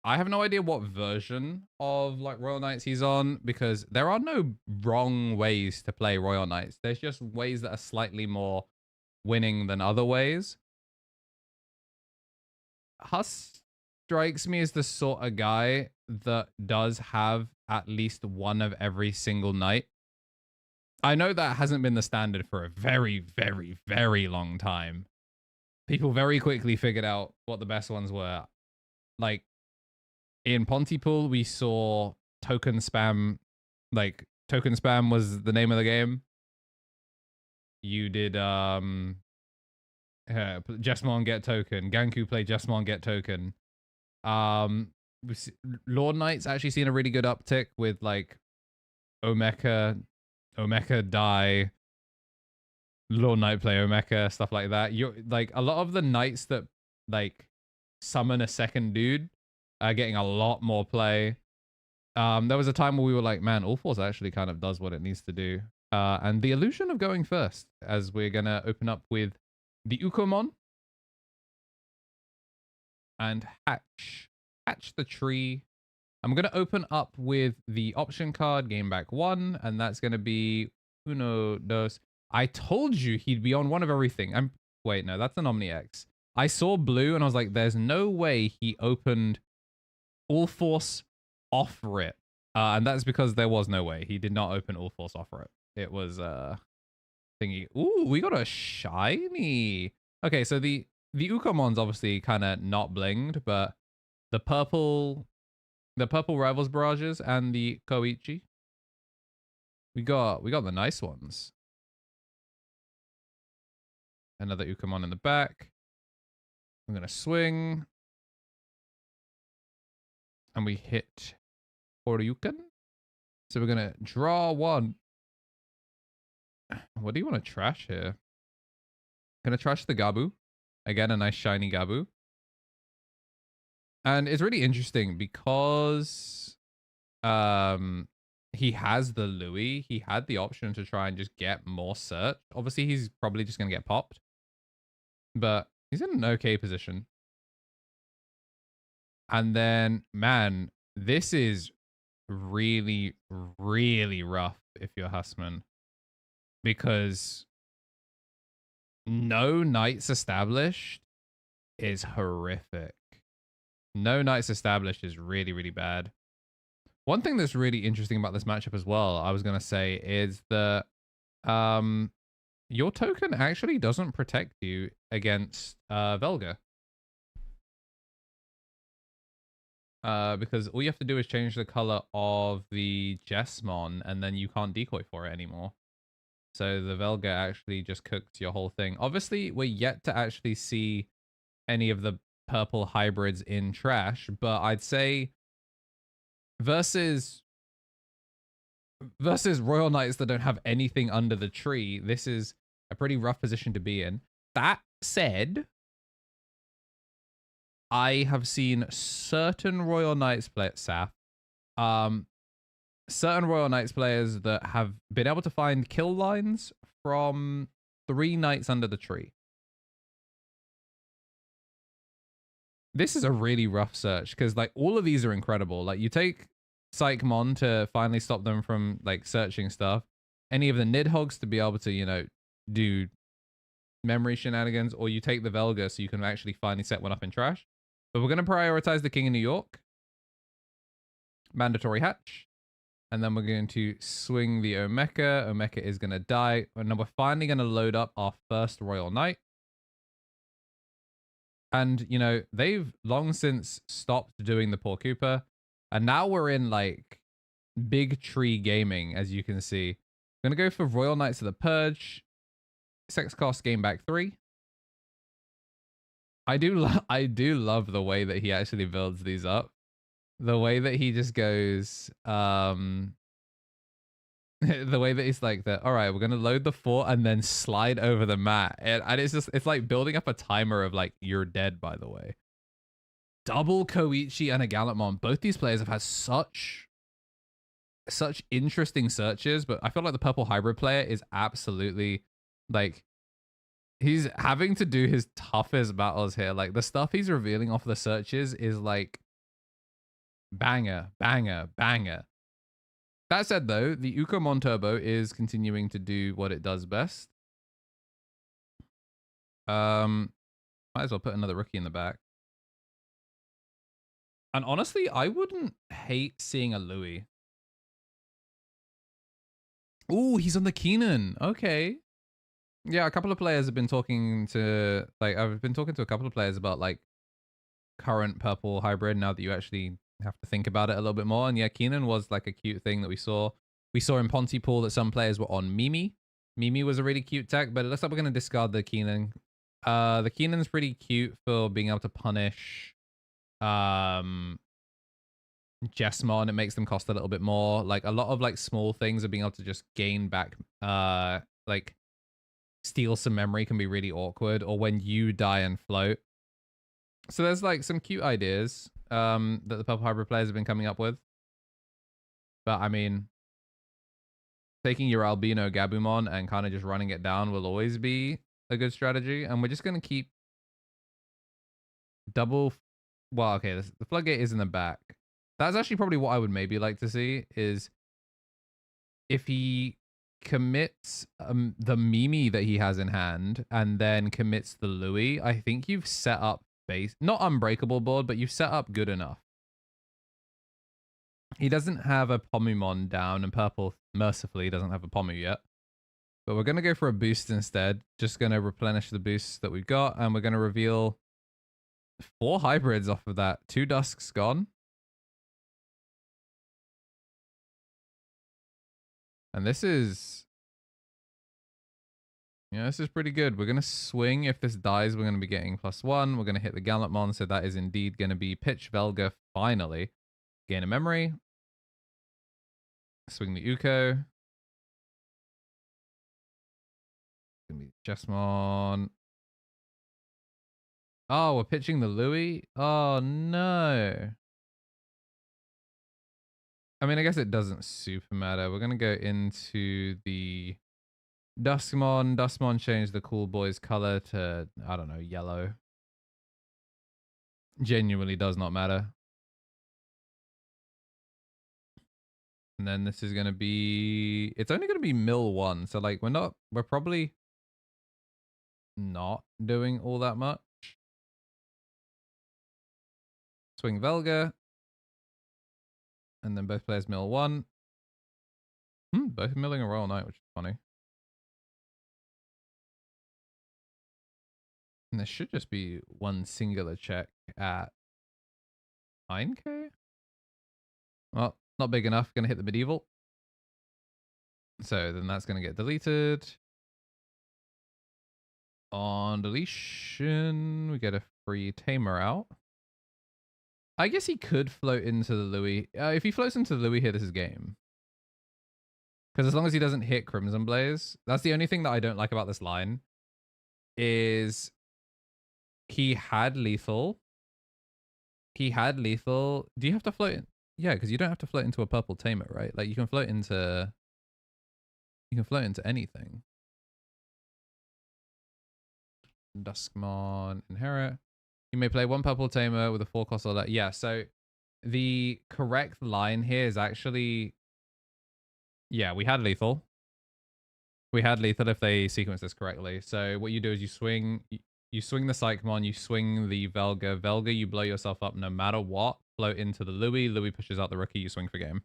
I have no idea what version of like Royal Knights he's on, because there are no wrong ways to play Royal Knights. There's just ways that are slightly more winning than other ways. Huss strikes me as the sort of guy that does have at least one of every single knight. I know that hasn't been the standard for a very, very, very long time. People very quickly figured out what the best ones were. Like, in Pontypool, we saw token spam. Like, token spam was the name of the game. You did, Jesmon get token. Ganku play Jesmon get token. Lord Knight's actually seen a really good uptick with, like, Omeka die, Lord Knight play Omeka, stuff like that. You're like, a lot of the knights that like summon a second dude are getting a lot more play. There was a time where we were like, man, All Force actually kind of does what it needs to do. And the illusion of going first, as we're gonna open up with the Ukomon and hatch the tree. I'm going to open up with the option card, game back 1, and that's going to be Uno, Dos. I told you he'd be on one of everything. Wait, no, that's an Omni X. I saw blue and I was like, there's no way he opened All Force off rip. And that's because there was no way. He did not open All Force off rip. It was thingy. Ooh, we got a shiny. Okay, so the Ukomon's obviously kind of not blinged, but the purple Rivals Barrages and the Koichi. We got the nice ones. Another Ukomon in the back. I'm gonna swing. And we hit Horyuken. So we're gonna draw 1. What do you want to trash here? Gonna trash the Gabu. Again, a nice shiny Gabu. And it's really interesting because he has the Louis. He had the option to try and just get more search. Obviously, he's probably just going to get popped. But he's in an okay position. And then, man, this is really, really rough if you're Hussman. Because no knights established is horrific. No knights established is really, really bad. One thing that's really interesting about this matchup as well, I was going to say, is that your token actually doesn't protect you against Velga. Because all you have to do is change the color of the Jesmon, and then you can't decoy for it anymore. So the Velga actually just cooks your whole thing. Obviously, we're yet to actually see any of the purple hybrids in trash, but I'd say versus Royal Knights that don't have anything under the tree, this is a pretty rough position to be in. That said, I have seen certain Royal Knights play at SAF, certain Royal Knights players that have been able to find kill lines from 3 knights under the tree. This is a really rough search because like all of these are incredible. Like you take Psychmon to finally stop them from like searching stuff. Any of the Nidhogs to be able to, you know, do memory shenanigans, or you take the Velga so you can actually finally set one up in trash. But we're going to prioritize the King of New York. Mandatory hatch. And then we're going to swing the Omeka. Omeka is going to die. And then we're finally going to load up our first Royal Knight. And, you know, they've long since stopped doing the Poor Cooper. And now we're in, like, big tree gaming, as you can see. I'm going to go for Royal Knights of the Purge. Sex cost game back 3. I do love the way that he actually builds these up. The way that he just goes, the way that he's like that. All right, we're going to load the fort and then slide over the mat. And it's just, it's like building up a timer of like, you're dead, by the way. Double Koichi and a Gallantmon. Both these players have had such interesting searches, but I feel like the purple hybrid player is absolutely like, he's having to do his toughest battles here. Like the stuff he's revealing off the searches is like Banger, banger, banger. That said, though, the Ukomon Turbo is continuing to do what it does best. Might as well put another rookie in the back. And honestly, I wouldn't hate seeing a Louis. Ooh, he's on the Keenan. Okay. Yeah, a couple of players have been talking to, like, I've been talking to a couple of players about, like, current purple hybrid now that you actually have to think about it a little bit more. And yeah, Keenan was, like, a cute thing that we saw. We saw in Pontypool that some players were on Mimi. Mimi was a really cute tech, but it looks like we're going to discard the Keenan. The Keenan's pretty cute for being able to punish Jessmon. It makes them cost a little bit more. Like a lot of like small things of being able to just gain back like steal some memory can be really awkward, or when you die and float. So there's like some cute ideas that the purple hybrid players have been coming up with. But I mean, taking your albino Gabumon and kind of just running it down will always be a good strategy. And we're just going to keep double. Well, okay, the floodgate is in the back. That's actually probably what I would maybe like to see, is if he commits the Mimi that he has in hand and then commits the Louis. I think you've set up base, not unbreakable board, but you've set up good enough. He doesn't have a Pomumon down, and purple mercifully doesn't have a Pomu yet. But we're going to go for a boost instead. Just going to replenish the boosts that we've got, and we're going to reveal 4 hybrids off of that. 2 Dusks gone. And this is... yeah, this is pretty good. We're going to swing. If this dies, we're going to be getting +1. We're going to hit the Gallantmon, so that is indeed going to be Pitch Velga finally. Gain a memory. Swing the Uko. Gonna be Jessmon. Oh, we're pitching the Louis? Oh, no. I mean, I guess it doesn't super matter. We're going to go into the Duskmon. Duskmon changed the cool boy's color to, I don't know, yellow. Genuinely does not matter. And then this is going to be... it's only going to be mill 1. So, like, we're probably not doing all that much. Swing Velga. And then both players mill 1. Both milling a Royal Knight, which is funny. And this should just be one singular check at 9k. Well, not big enough. Going to hit the medieval. So then that's going to get deleted. On deletion, we get a free Tamer out. I guess he could float into the Louis. If he floats into the Louis here, this is game. Because as long as he doesn't hit Crimson Blaze, that's the only thing that I don't like about this line. Is he had lethal. He had lethal. Do you have to float in? Yeah, because you don't have to float into a purple Tamer, right? Like you can float into... you can float into anything. Duskmon, inherit. You may play 1 purple Tamer with a 4-cost or that. Yeah, so the correct line here is actually... yeah, we had lethal. We had lethal if they sequence this correctly. So what you do is you swing the Psychmon, you swing the Velga. Velga, you blow yourself up no matter what. Float into the Louis. Louis pushes out the rookie, you swing for game.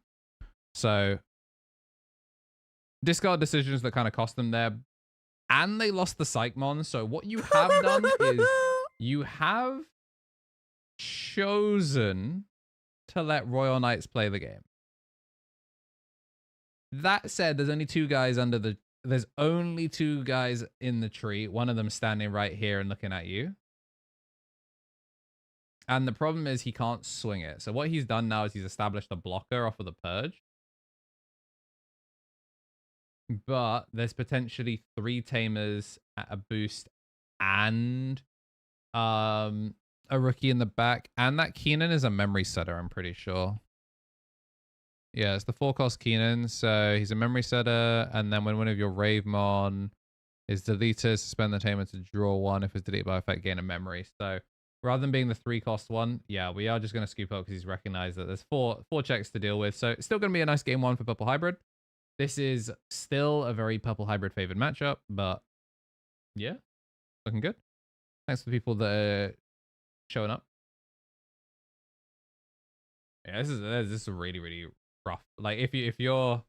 So discard decisions that kind of cost them there. And they lost the Psychmon. So what you have done is you have chosen to let Royal Knights play the game. That said, there's only 2 guys under the... there's only 2 guys in the tree. One of them standing right here and looking at you. And the problem is he can't swing it. So what he's done now is he's established a blocker off of the Purge. But there's potentially 3 Tamers at a boost and a rookie in the back. And that Keenan is a memory setter, I'm pretty sure. Yeah, it's the 4-cost Keenan. So he's a memory setter. And then when one of your Ravemon is deleted, suspend the Tamer to draw 1. If it's deleted by effect, gain a memory. So Rather than being the 3-cost one, yeah, we are just going to scoop up because he's recognized that there's four checks to deal with. So it's still going to be a nice game one for Purple Hybrid. This is still a very Purple Hybrid favored matchup, but yeah, looking good. Thanks to the people that are showing up. Yeah, this is really, really rough. Like if you're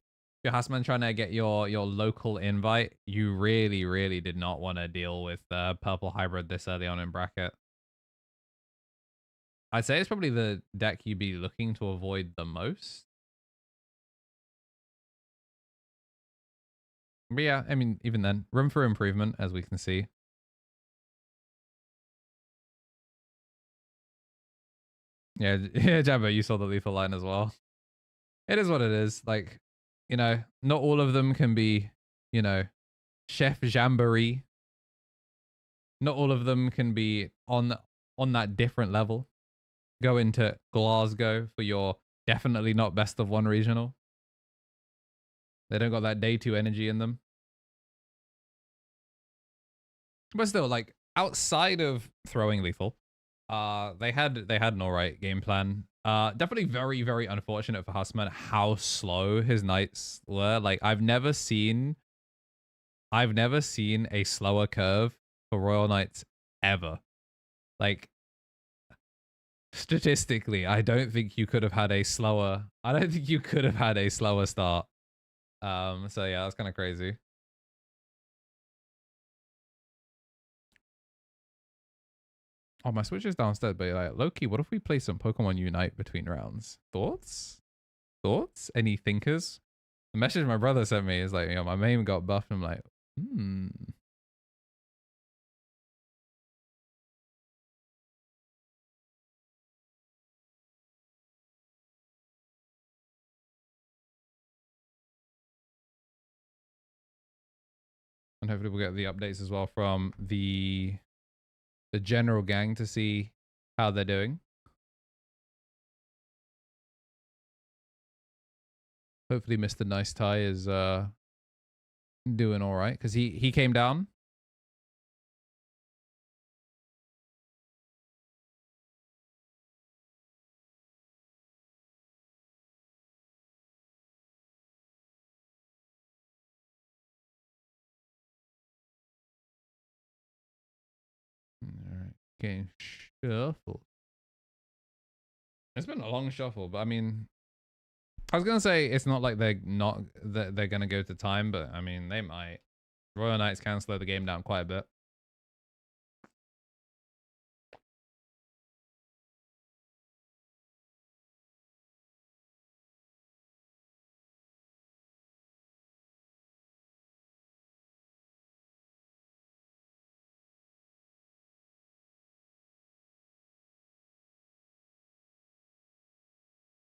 Hasman trying to get your local invite, you really, really did not want to deal with Purple Hybrid this early on in bracket. I'd say it's probably the deck you'd be looking to avoid the most. But yeah, I mean, even then, room for improvement, as we can see. Yeah, yeah, Jabba, you saw the lethal line as well. It is what it is. Like, you know, not all of them can be, you know, Chef Jamboree. Not all of them can be on that different level. Go into Glasgow for your definitely not best of one regional. They don't got that day 2 energy in them. But still, like, outside of throwing lethal, they had an alright game plan. Definitely very, very unfortunate for Hussman how slow his knights were. Like, I've never seen a slower curve for Royal Knights ever. Like, statistically, I don't think you could have had a slower start. So yeah, that's kind of crazy. Oh, my Switch is downstairs, but like, Loki, what if we play some Pokemon Unite between rounds? Thoughts? Any thinkers? The message my brother sent me is like, you know, my main got buffed. I'm like, And hopefully we'll get the updates as well from the general gang to see how they're doing. Hopefully Mr. Nice Tie is doing all right because he came down. All right, game shuffle. It's been a long shuffle, but I mean, I was gonna say it's not like they're gonna go to time, but I mean they might. Royal Knights can slow the game down quite a bit.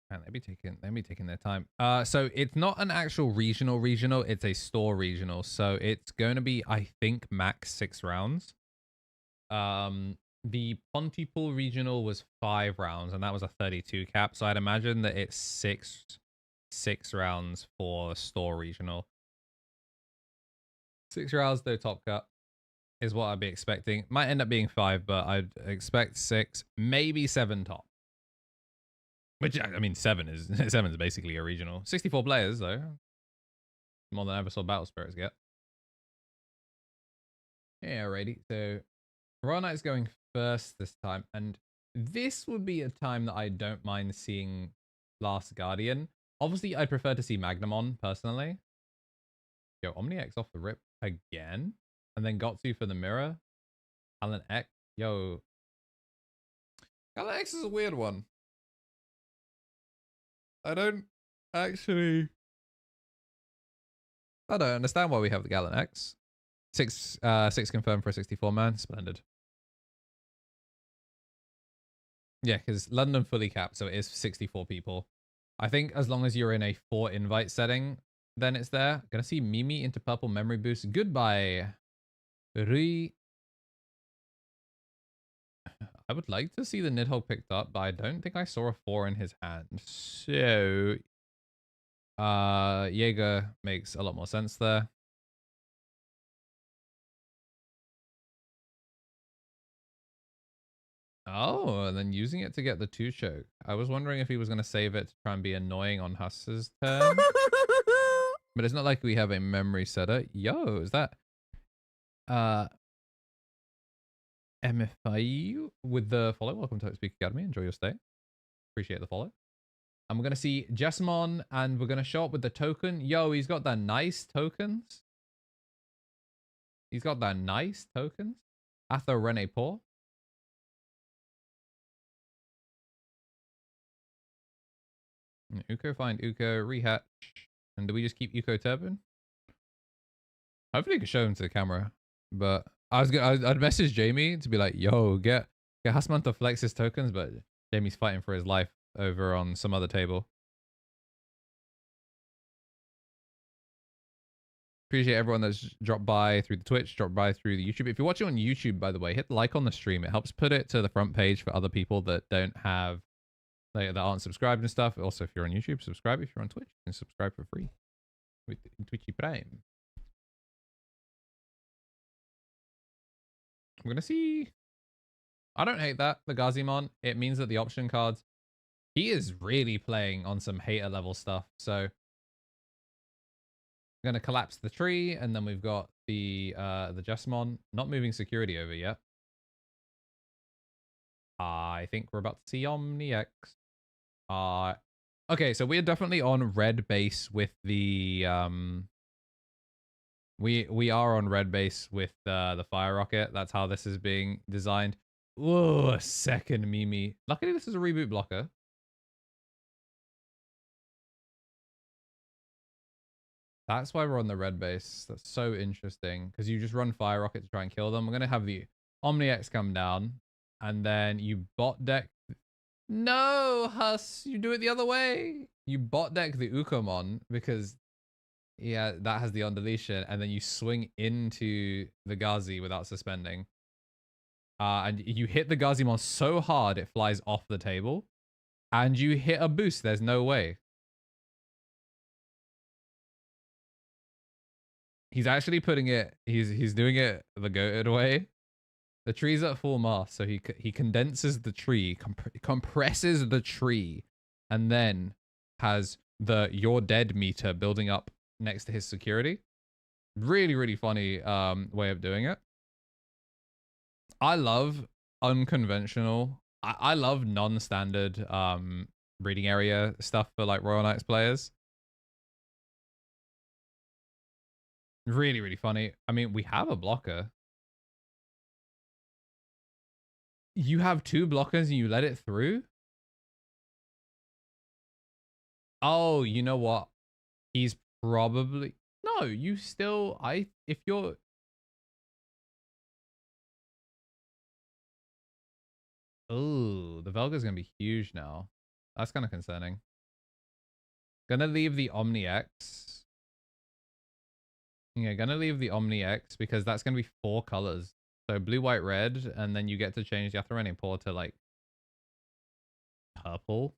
Man, they be taking their time. So it's not an actual regional, it's a store regional. So it's going to be, I think, max 6 rounds. The Pontypool regional was 5 rounds, and that was a 32 cap. So I'd imagine that it's six rounds for store regional. 6 rounds, though, top cut is what I'd be expecting. Might end up being 5, but I'd expect 6, maybe 7 top. Which, I mean, 7 is basically a regional. 64 players, though. More than I ever saw Battle Spirits get. Yeah, alrighty. So, Royal Knight's going first this time. And this would be a time that I don't mind seeing Last Guardian. Obviously, I'd prefer to see Magnamon, personally. Yo, OmniX off the rip again. And then Gotsu for the mirror. Alan X. Yo. Alan X is a weird one. I don't understand why we have the Gallon X. 6 confirmed for a 64 man. Splendid. Yeah, because London fully capped, so it is 64 people. I think as long as you're in a 4 invite setting, then it's there. Gonna see Mimi into purple memory boost. Goodbye. Rui. I would like to see the Nidhogg picked up, but I don't think I saw a 4 in his hand. So Jaeger makes a lot more sense there. Oh, and then using it to get the 2-choke. I was wondering if he was going to save it to try and be annoying on Huss's turn. But it's not like we have a memory setter. Yo, is that MFI with the follow? Welcome to Speak Academy. Enjoy your stay. Appreciate the follow. And we're going to see Jessamon, and we're going to show up with the token. Yo, he's got the nice tokens. He's got the nice tokens. Atho Rene Paw. Uko find Uko, rehatch. And do we just keep Uko Turban? Hopefully I can show him to the camera. But I'd message Jamie to be like, yo, get Hasman to flex his tokens, but Jamie's fighting for his life over on some other table. Appreciate everyone that's dropped by through the Twitch, dropped by through the YouTube. If you're watching on YouTube, by the way, hit like on the stream. It helps put it to the front page for other people that don't have, that aren't subscribed and stuff. Also, if you're on YouTube, subscribe. If you're on Twitch, you can subscribe for free with Twitchy Prime. I'm gonna see. I don't hate that, the Gazimon. It means that the option cards, he is really playing on some hater level stuff. So I'm gonna collapse the tree, and then we've got the Jessamon not moving security over yet. I think we're about to see OmniX. Okay, so we're definitely on red base with the we are on red base with the fire rocket. That's how this is being designed. Whoa, a second Mimi. Luckily this is a reboot blocker. That's why we're on the red base. That's so interesting because you just run fire rocket to try and kill them. We're gonna have the OmniX come down, and then you bot deck. No, Huss, you do it the other way. You bot deck the Ukomon because, yeah, that has the on deletion, and then you swing into the Gazi without suspending. And you hit the Gazimon so hard it flies off the table, and you hit a boost. There's no way. He's actually putting it. He's doing it the goated way. The tree's at full mass, so he condenses the tree, compresses the tree, and then has the "you're dead" meter building up next to his security. Really, really funny way of doing it. I love unconventional. I love non-standard breeding area stuff for like Royal Knights players. Really, really funny. I mean, we have a blocker. You have 2 blockers and you let it through? Oh, you know what? He's probably... No, you still... If you're... Oh, the Velga's going to be huge now. That's kind of concerning. Gonna leave the OmniX. Yeah, gonna leave the OmniX because that's going to be 4 colors. So blue, white, red, and then you get to change the Atherene Paw to like purple.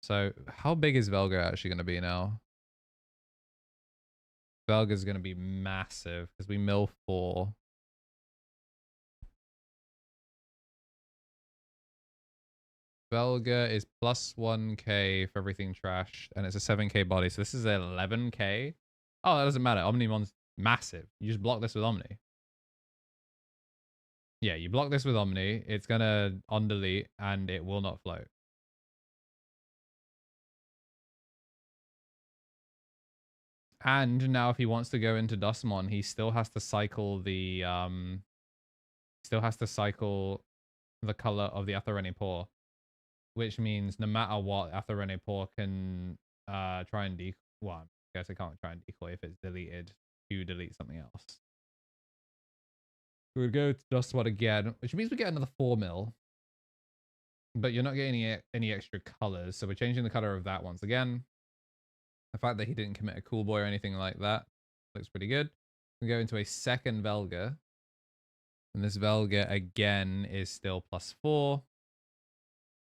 So how big is Velga actually going to be now? Velga's going to be massive because we mill 4. Velga is plus 1k for everything trash, and it's a 7k body. So this is 11k. Oh, that doesn't matter. Omnimon's massive. You just block this with Omni. Yeah, you block this with Omni. It's going to on-delete, and it will not float. And now if he wants to go into Dustmon, he still has to cycle the color of the Atherene Paw, which means no matter what, Atherene Paw can try and decoy. Well, I guess I can't try and decoy if it's deleted to delete something else. We would go to Dustmon again, which means we get another 4 mil. But you're not getting any extra colors, so we're changing the color of that once again. The fact that he didn't commit a cool boy or anything like that looks pretty good. We go into a second Velga. And this Velga again is still plus 4.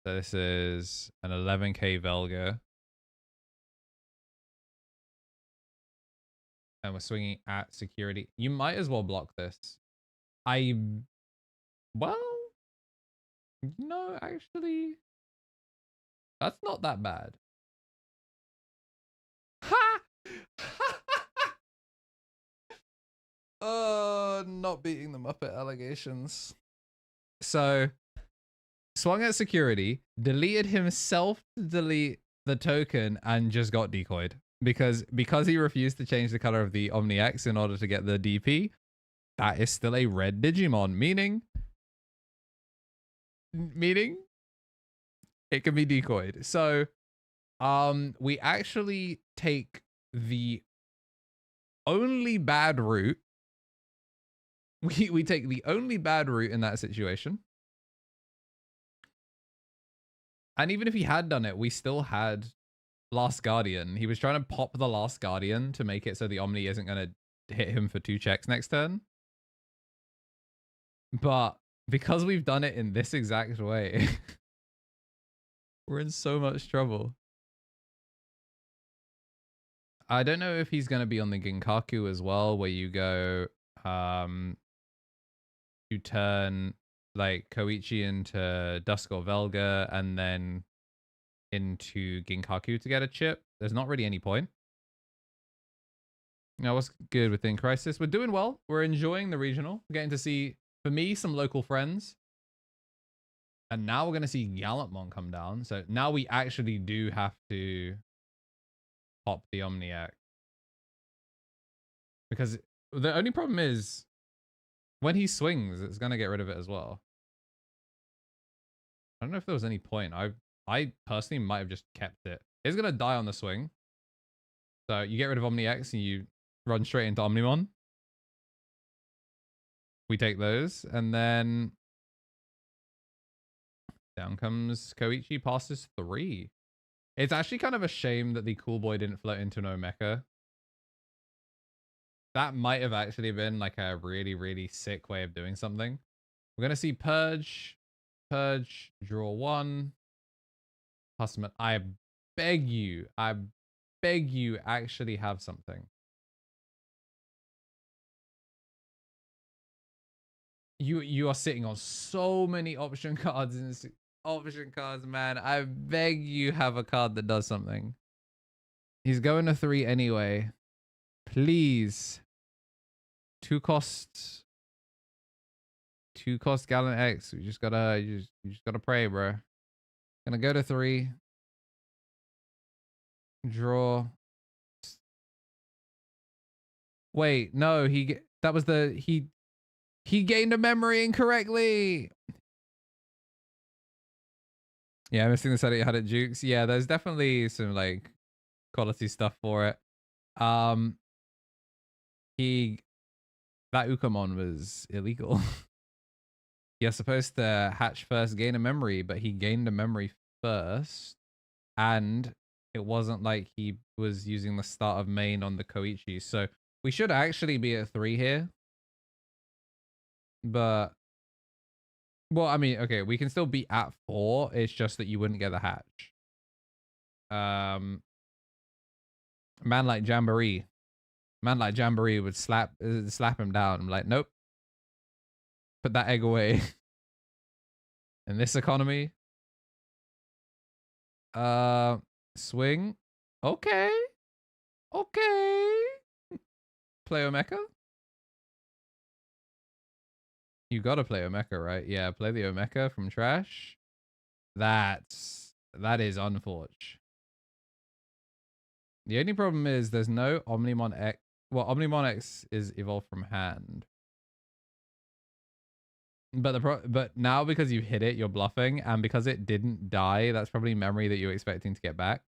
So this is an 11k Velga. And we're swinging at security. You might as well block this. Well, no, actually, that's not that bad. Ha! Not beating the Muppet allegations. So, swung at security, deleted himself to delete the token, and just got decoyed. Because he refused to change the color of the Omni X in order to get the DP, that is still a red Digimon, meaning it can be decoyed. So, we actually take the only bad route. We take the only bad route in that situation. And even if he had done it, we still had Last Guardian. He was trying to pop the Last Guardian to make it so the Omni isn't going to hit him for 2 checks next turn. But because we've done it in this exact way, we're in so much trouble. I don't know if he's going to be on the Ginkaku as well, where you go, you turn like Koichi into Dusk or Velga and then into Ginkaku to get a chip. There's not really any point. Now, what's good within Crisis? We're doing well. We're enjoying the regional. We're getting to see, for me, some local friends. And now we're going to see Gallantmon come down. So now we actually do have to pop the Omniac. Because the only problem is, when he swings, it's going to get rid of it as well. I don't know if there was any point. I personally might have just kept it. It's going to die on the swing. So you get rid of OmniX and you run straight into Omnimon. We take those. And then down comes Koichi, passes 3. It's actually kind of a shame that the Cool Boy didn't float into no mecha. That might have actually been like a really, really sick way of doing something. We're going to see Purge, draw 1. Customer, I beg you actually have something. You are sitting on so many option cards in this option cards, man. I beg you have a card that does something. He's going to 3 anyway. Please. 2 costs. 2 cost Gallant X. You just gotta pray, bro. Gonna go to 3. Draw. Wait, no, he gained a memory incorrectly. Yeah, I'm missing the set you had at Jukes. Yeah, there's definitely some like quality stuff for it. That Ukamon was illegal. You're supposed to hatch first, gain a memory, but he gained a memory first. And it wasn't like he was using the start of main on the Koichi. So we should actually be at 3 here. But, well, I mean, okay, we can still be at 4. It's just that you wouldn't get the hatch. Man like Jamboree would slap him down. I'm like, nope. Put that egg away. In this economy. Swing. Okay. Play Omeka. You gotta play Omeka, right? Yeah, play the Omeka from trash. That is unfortunate. The only problem is there's no Omnimon X. Well, Omnimon X is evolved from hand. But now because you hit it, you're bluffing, and because it didn't die, that's probably memory that you're expecting to get back.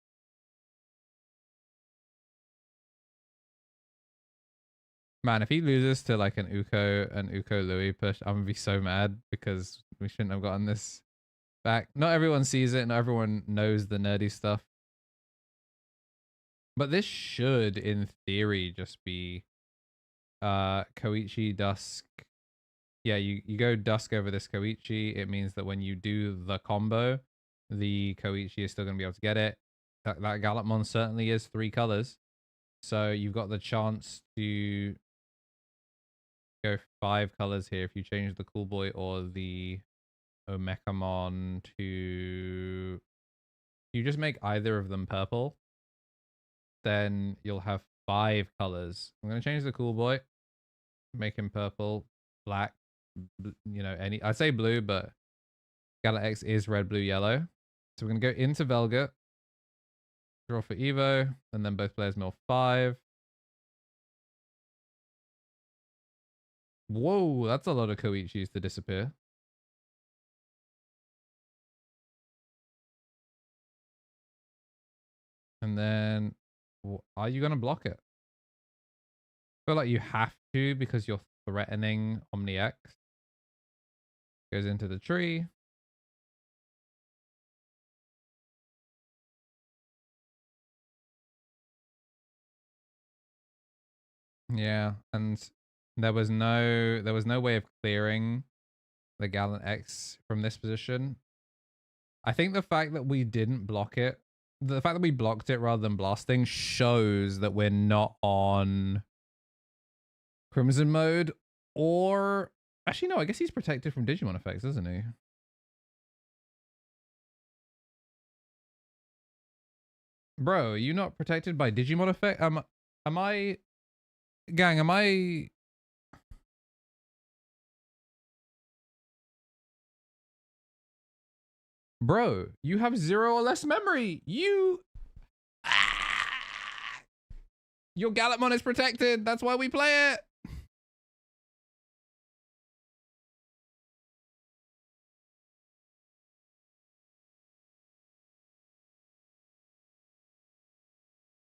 Man, if he loses to like an Uko Louis push, I'm gonna be so mad because we shouldn't have gotten this back. Not everyone sees it, not everyone knows the nerdy stuff. But this should, in theory, just be Koichi Dusk. Yeah, you go Dusk over this Koichi. It means that when you do the combo, the Koichi is still going to be able to get it. That Gallantmon certainly is 3 colors. So you've got the chance to go 5 colors here if you change the Cool Boy or the Omekamon to... You just make either of them purple, then you'll have 5 colors. I'm going to change the Cool Boy, make him purple, black, you know, any... I'd say blue, but Gala X is red, blue, yellow. So we're going to go into Velga, draw for Evo, and then both players mill 5. Whoa, that's a lot of Koichis to disappear. And then, are you going to block it? I feel like you have to because you're threatening Omni X. Goes into the tree. Yeah, and there was no way of clearing the Gallant X from this position. I think the fact that we didn't block it, the fact that we blocked it rather than blasting shows that we're not on Crimson mode, or actually no, I guess he's protected from Digimon effects, isn't he? Bro, you not protected by Digimon effect? Am I... Gang, am I... Bro, you have 0 or less memory. You... Your Gallantmon is protected. That's why we play it.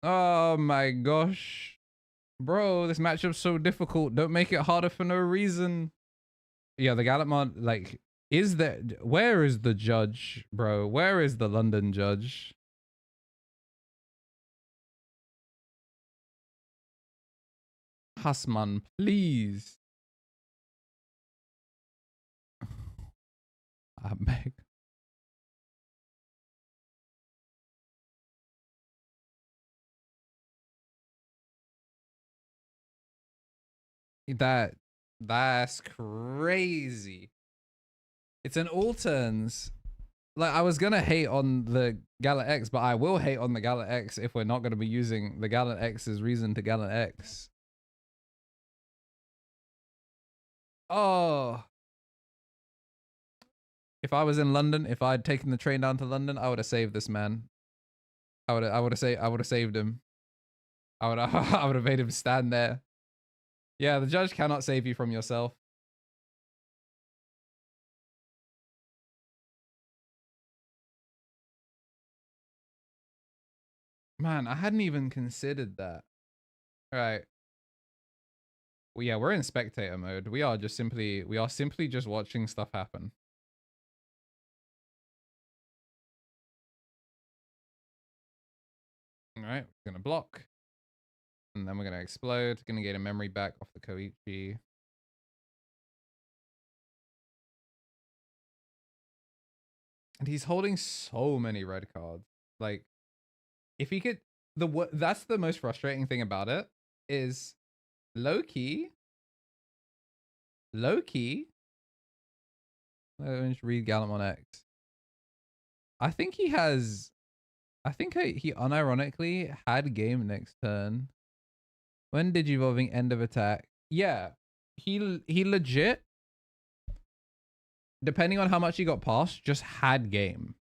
Oh my gosh. Bro, this matchup's so difficult. Don't make it harder for no reason. Yeah, the Gallantmon, like, is there... Where is the judge, bro? Where is the London judge? Hasman, please. I beg. That's crazy. It's an all turns. Like, I was gonna hate on the Gallant X, but I will hate on the Gallant X if we're not gonna be using the Gallant X as reason to Gallant X. Oh. If I was in London, if I'd taken the train down to London, I would have saved this man. I would have saved him. I would have made him stand there. Yeah, the judge cannot save you from yourself. Man, I hadn't even considered that. All right. Well, yeah, we're in spectator mode. We are simply just watching stuff happen. All right, we're gonna block. And then we're gonna explode. Gonna get a memory back off the Koichi. And he's holding so many red cards. Like, if he could, that's the most frustrating thing about it is low key. Let me just read Gallantmon X. I think he has. I think he unironically had game next turn. When Digivolving end of attack? Yeah, he legit, depending on how much he got past, just had game.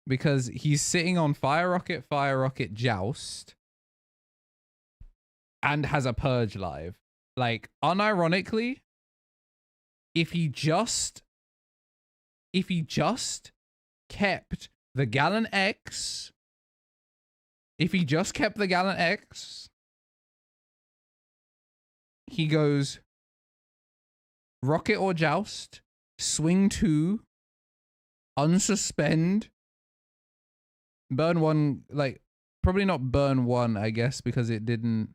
Because he's sitting on Fire Rocket, Joust, and has a Purge live. Like, unironically, if he just kept the Gallant X, he goes Rocket or Joust, swing 2, unsuspend, burn 1, like, probably not burn 1, I guess, because it didn't.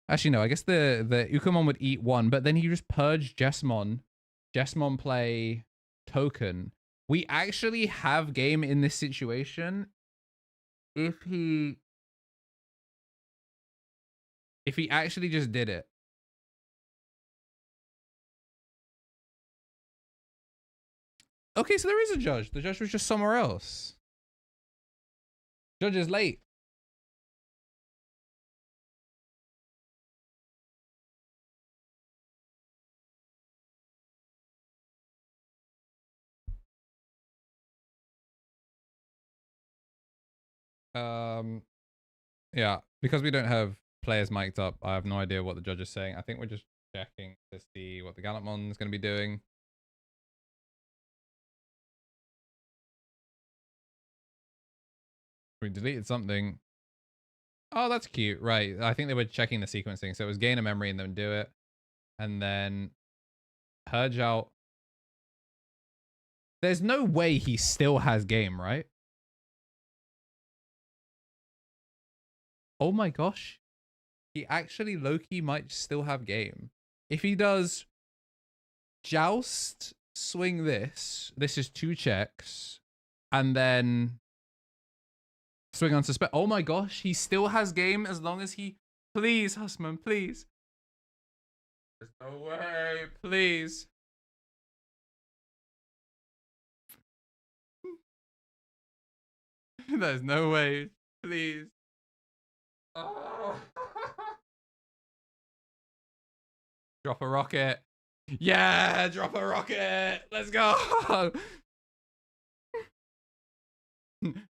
Actually, no, I guess the Ukamon would eat 1, but then he just purged Jesmon play token. We actually have game in this situation if he... If he actually just did it. Okay, so there is a judge. The judge was just somewhere else. Judge is late. Yeah, because we don't have players mic'd up, I have no idea what the judge is saying. I think we're just checking to see what the Gallantmon is going to be doing. We deleted something. Oh, that's cute. Right. I think they were checking the sequencing. So it was gain a memory and then do it. And then purge out. There's no way he still has game, right? Oh my gosh. He actually low-key might still have game. If he does joust, swing this. This is 2 checks. And then swing on suspect. Oh my gosh. He still has game as long as he... Please, Husman, please. There's no way. Please. There's no way. Please. Oh. Drop a rocket. Yeah, drop a rocket. Let's go.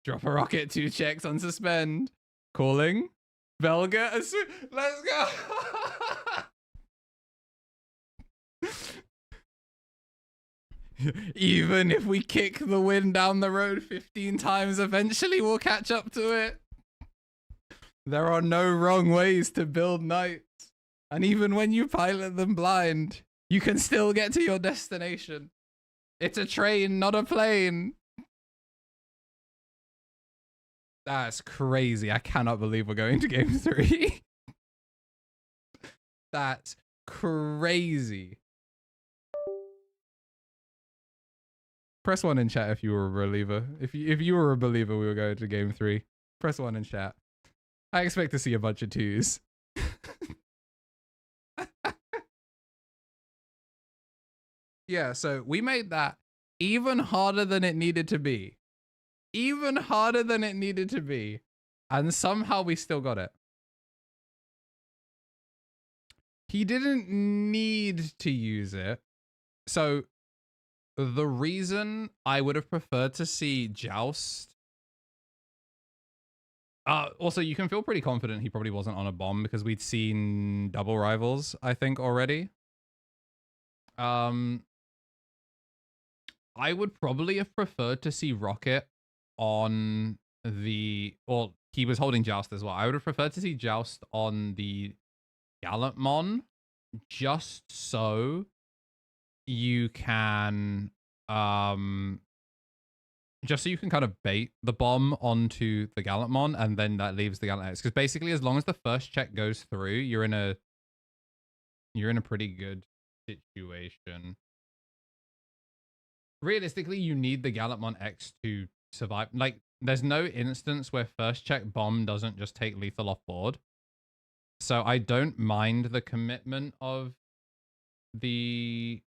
Drop a rocket, 2 checks on suspend. Calling. Velga. Let's go. Even if we kick the wind down the road 15 times, eventually we'll catch up to it. There are no wrong ways to build knights. And even when you pilot them blind, you can still get to your destination. It's a train, not a plane. That's crazy. I cannot believe we're going to game 3. That's crazy. Press 1 in chat if you were a believer. If you were a believer, we were going to game 3. Press 1 in chat. I expect to see a bunch of 2s. Yeah, so we made that even harder than it needed to be. Even harder than it needed to be. And somehow we still got it. He didn't need to use it. So the reason I would have preferred to see Joust. Also, you can feel pretty confident he probably wasn't on a bomb because we'd seen double rivals, I think, already. I would probably have preferred to see Rocket on the... Well, he was holding Joust as well. I would have preferred to see Joust on the Gallantmon just so you can... just so you can kind of bait the bomb onto the Gallantmon, and then that leaves the Gallant X. Because basically, as long as the first check goes through, you're in a pretty good situation. Realistically, you need the Gallantmon X to survive. Like, there's no instance where first check bomb doesn't just take lethal off board. So I don't mind the commitment of the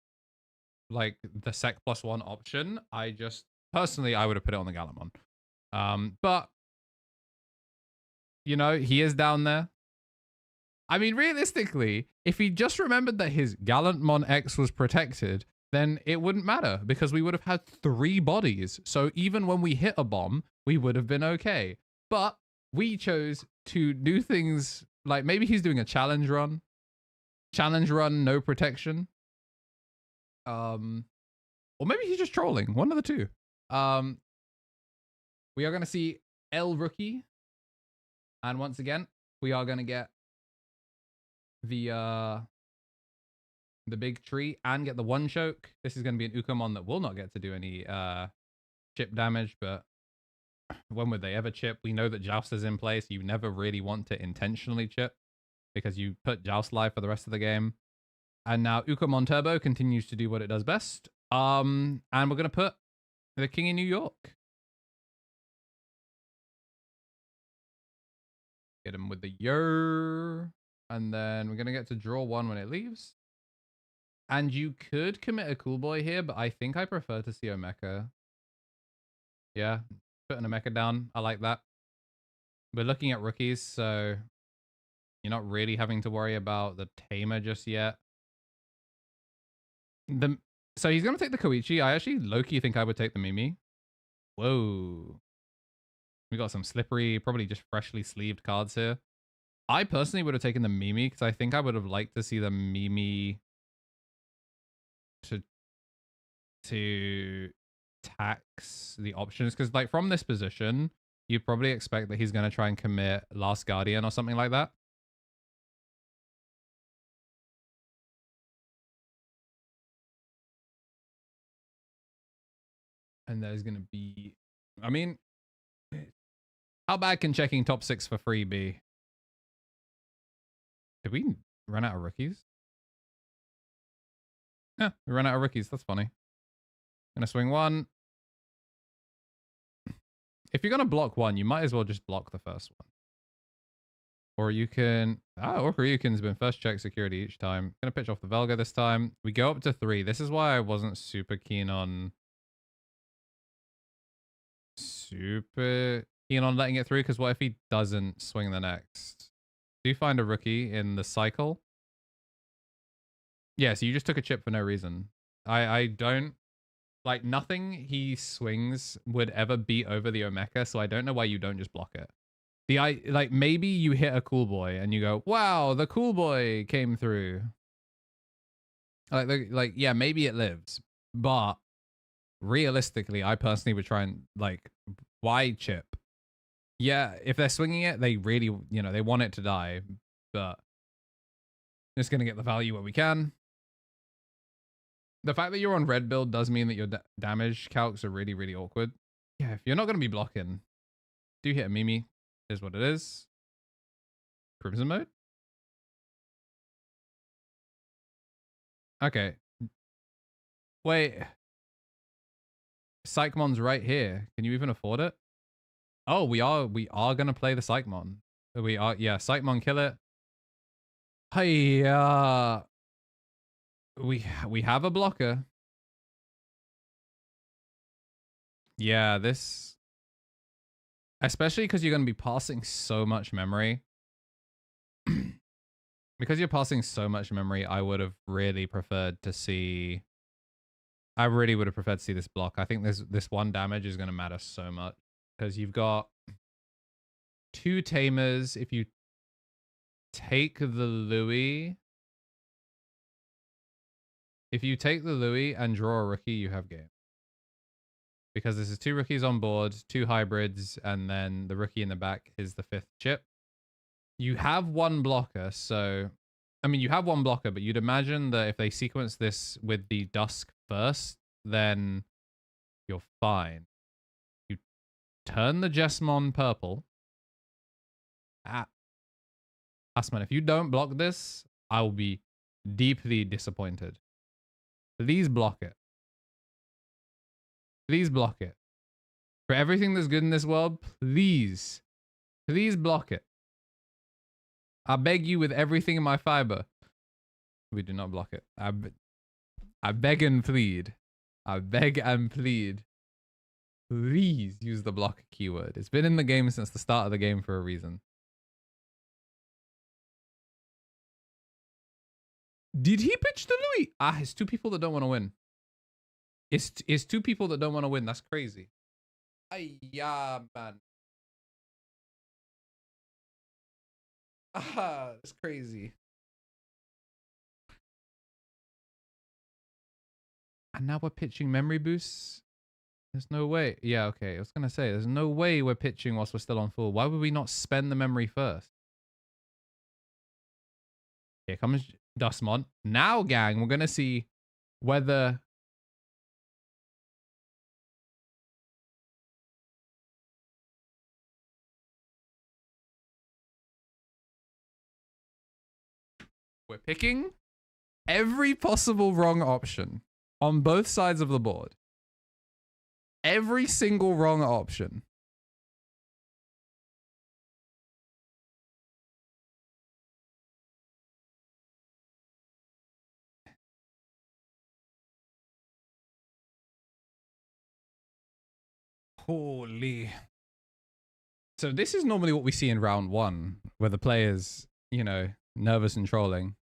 sec +1 option. I just personally I would have put it on the Gallantmon. But you know, he is down there. I mean, realistically, if he just remembered that his Gallantmon X was protected, then it wouldn't matter because we would have had 3 bodies. So even when we hit a bomb, we would have been okay. But we chose to do things like maybe he's doing a challenge run. Challenge run, no protection. Or maybe he's just trolling. One of the two. We are going to see L Rookie. And once again, we are going to get the big tree and get the 1 choke. This is going to be an Ukamon that will not get to do any chip damage, but when would they ever chip? We know that Joust is in place. You never really want to intentionally chip because you put Joust live for the rest of the game. And now Ukamon Turbo continues to do what it does best. And we're going to put the King in New York. Get him with the yer. And then we're going to get to draw 1 when it leaves. And you could commit a cool boy here, but I think I prefer to see Omeka. Yeah, putting Omeka down. I like that. We're looking at rookies, so you're not really having to worry about the Tamer just yet. So he's going to take the Koichi. I actually low-key think I would take the Mimi. Whoa. We got some slippery, probably just freshly sleeved cards here. I personally would have taken the Mimi because I think I would have liked to see the Mimi to tax the options. Because like from this position, you'd probably expect that he's going to try and commit Last Guardian or something like that. And there's going to be, I mean, how bad can checking top 6 for free be? Did we run out of rookies? Yeah, we ran out of rookies. That's funny. Gonna swing 1. If you're gonna block 1, you might as well just block the first one. Or you can... or Ryuken's been first check security each time. Gonna pitch off the Velga this time. We go up to 3. This is why I wasn't super keen on letting it through, because what if he doesn't swing the next? Do you find a rookie in the cycle? Yeah, so you just took a chip for no reason. I don't... Like, nothing he swings would ever beat over the Omeka, so I don't know why you don't just block it. Like, maybe you hit a cool boy and you go, wow, the cool boy came through. Like, yeah, maybe it lives. But realistically, I personally would try and, like, why chip? Yeah, if they're swinging it, they really, you know, they want it to die. But just going to get the value where we can. The fact that you're on red build does mean that your damage calcs are really, really awkward. Yeah, if you're not going to be blocking, do hit a Mimi. Is what it is. Crimson mode? Okay. Wait. Psychmon's right here. Can you even afford it? Oh, we are going to play the Psychmon. We are, yeah, Psychmon, kill it. Hey, we have a blocker. Yeah, this, especially because you're going to be passing so much memory. Because you're passing so much memory, I would have really preferred to see... I really would have preferred to see this block. I think this 1 damage is going to matter so much. Because you've got 2 Tamers. If you take the Louis... If you take the Louis and draw a rookie, you have game. Because this is 2 rookies on board, 2 hybrids, and then the rookie in the back is the 5th chip. You have 1 blocker, so... I mean, you have 1 blocker, but you'd imagine that if they sequence this with the Dusk first, then you're fine. You turn the Jesmon purple. Asman, if you don't block this, I will be deeply disappointed. Please block it. Please block it. For everything that's good in this world, please block it. I beg you with everything in my fiber. We do not block it. I beg and plead. I beg and plead. Please use the block keyword. It's been in the game since the start of the game for a reason. Did he pitch the Louis? Ah, it's 2 people that don't want to win. It's 2 people that don't want to win. That's crazy. Yeah, man. Ah, that's crazy. And now we're pitching memory boosts. There's no way. Yeah, okay. I was going to say, there's no way we're pitching whilst we're still on full. Why would we not spend the memory first? Here comes Dustmon. Now, gang, we're going to see whether... We're picking every possible wrong option on both sides of the board. Every single wrong option. Holy. So this is normally what we see in round one, where the player's, you know, nervous and trolling.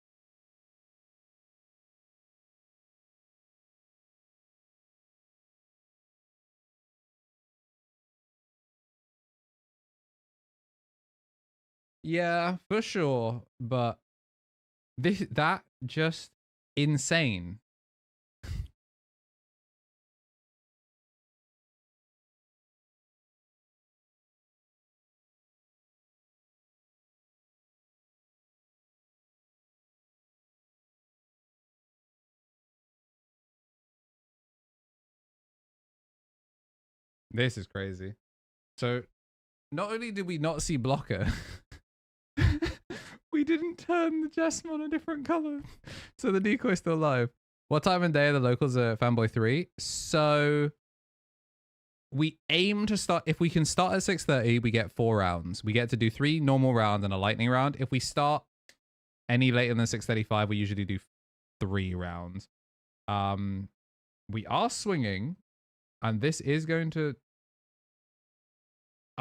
Yeah, for sure. But that just insane. This is crazy. So not only did we not see blocker, we didn't turn the Jessamon a different color. So the decoy's still alive. What time and day are the locals at Fanboy 3? So we aim to start, if we can start at 6:30, we get 4 rounds. We get to do 3 normal rounds and a lightning round. If we start any later than 6:35, we usually do 3 rounds. We are swinging, and this is going to...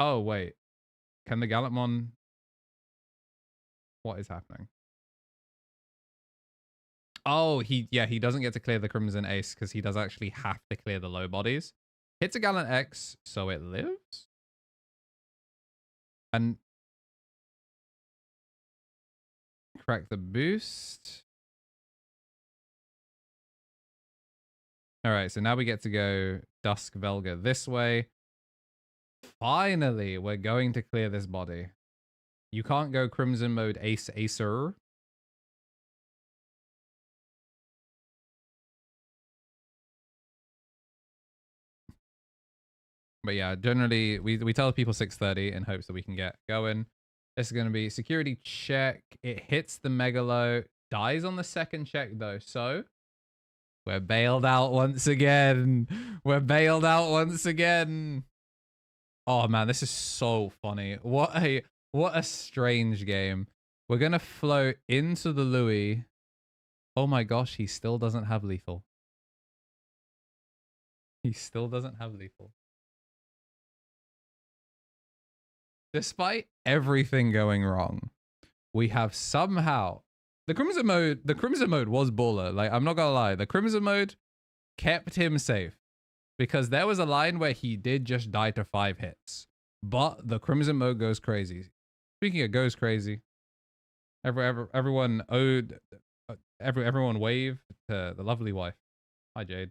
Oh, wait. Can the Gallantmon... What is happening? Oh, he doesn't get to clear the Crimson Ace because he does actually have to clear the low bodies. Hits a Gallant X, so it lives. And crack the boost. All right, so now we get to go Dusk Velga this way. Finally, we're going to clear this body. You can't go Crimson mode Ace Acer. But yeah, generally, we tell people 6:30 in hopes that we can get going. This is going to be security check. It hits the Megalo. Dies on the second check, though. So, we're bailed out once again. We're bailed out once again. Oh, man, this is so funny. What a strange game. We're going to float into the Louis. Oh, my gosh, he still doesn't have lethal. He still doesn't have lethal. Despite everything going wrong, we have somehow the Crimson mode was baller. Like, I'm not gonna lie, the Crimson mode kept him safe because there was a line where he did just die to 5 hits, but the Crimson mode goes crazy. Speaking of goes crazy, everyone owed everyone wave to the lovely wife. Hi, Jade.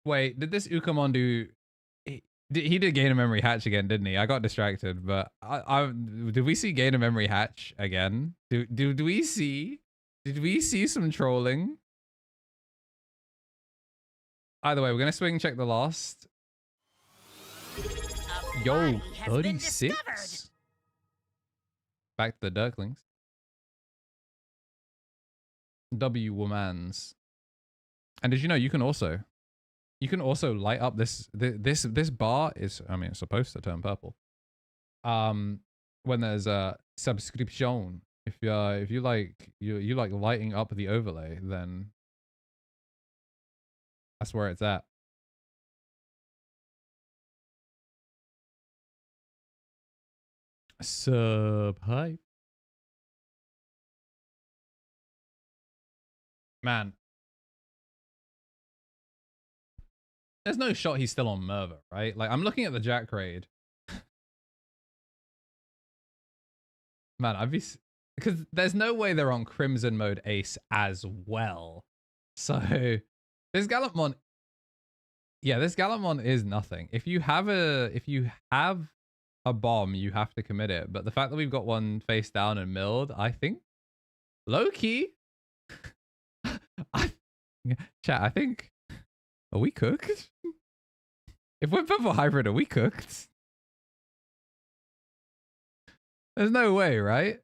Wait, did this Ukamon do? He did gain a memory hatch again, didn't he? I got distracted, but did we see gain a memory hatch again? Did we see some trolling? Either way, we're gonna swing check the last. Yo, 36. Back to the Dirklings. W Womans. And did you know you can also light up this bar is, I mean, it's supposed to turn purple. When there's a subscription, if you like lighting up the overlay, then that's where it's at. Sub hype. Man. There's no shot he's still on Merva, right? Like, I'm looking at the Jack raid. Man, I'd be... Because there's no way they're on Crimson mode Ace as well. So, this Gallantmon... Yeah, this Gallantmon is nothing. If you have a bomb, you have to commit it. But the fact that we've got one face down and milled, I think... Low-key... Chat, I think... Are we cooked? If we're purple hybrid, are we cooked? There's no way, right?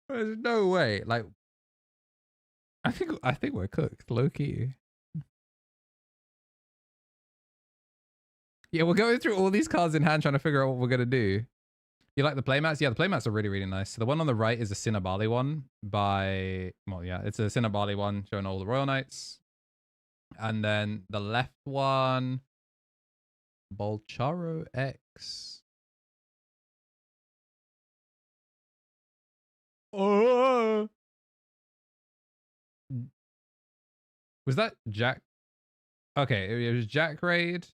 There's no way. Like, I think we're cooked, low key. Yeah, we're going through all these cards in hand trying to figure out what we're gonna do. You like the playmats? Yeah, the playmats are really, really nice. So the one on the right is a Cinnabali one by, well, yeah, it's a Cinnabali one showing all the Royal Knights. And then the left one, Bolcharo X. Oh, was that Jack? Okay, it was Jack Raid.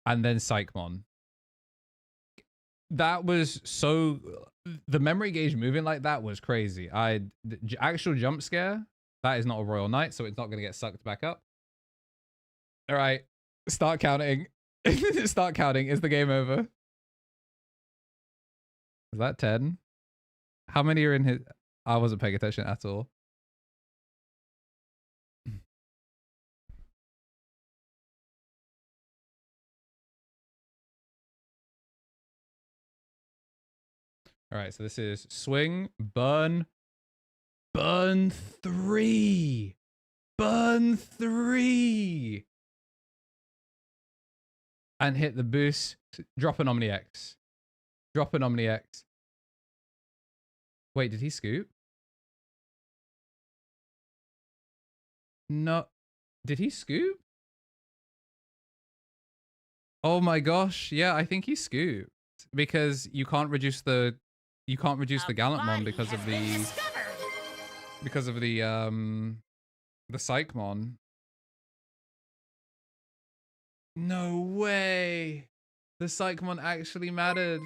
And then Psychmon. That was so, the memory gauge moving like that was crazy. The actual jump scare, that is not a Royal Knight, so it's not going to get sucked back up. All right, start counting. Start counting. Is the game over? Is that 10? How many are in his? I wasn't paying attention at all. All right, so this is swing, burn, burn 3. Burn 3. And hit the boost. Drop an Omni X. Drop an Omni X. Wait, did he scoop? No. Did he scoop? Oh my gosh. Yeah, I think he scooped. Because you can't reduce the Gallantmon because of the Psychmon. No way. The Psychmon actually mattered.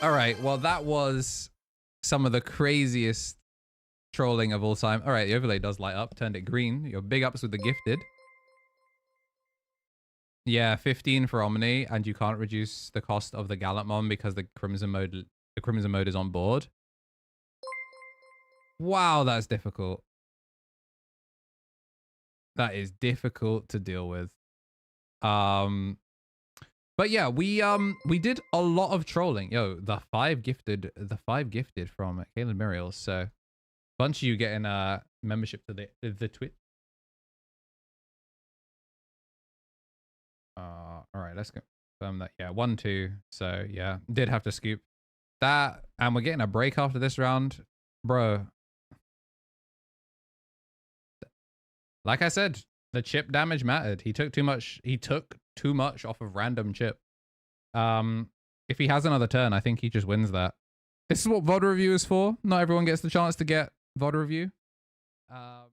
All right, well, that was some of the craziest trolling of all time. All right, the overlay does light up, turned it green. Your big ups with the gifted. Yeah, 15 for Omni, and you can't reduce the cost of the Gallantmon because the Crimson mode is on board. Wow, that's difficult. That is difficult to deal with. But yeah, we did a lot of trolling. Yo, the five gifted from Kaylin Muriel. So bunch of you getting membership to the Twitch. All right, let's confirm that. Yeah, 1, 2. So yeah, did have to scoop that, and we're getting a break after this round, bro. Like I said, the chip damage mattered. He took too much. He took too much off of random chip. If he has another turn, I think he just wins that. This is what VOD review is for. Not everyone gets the chance to get VOD review.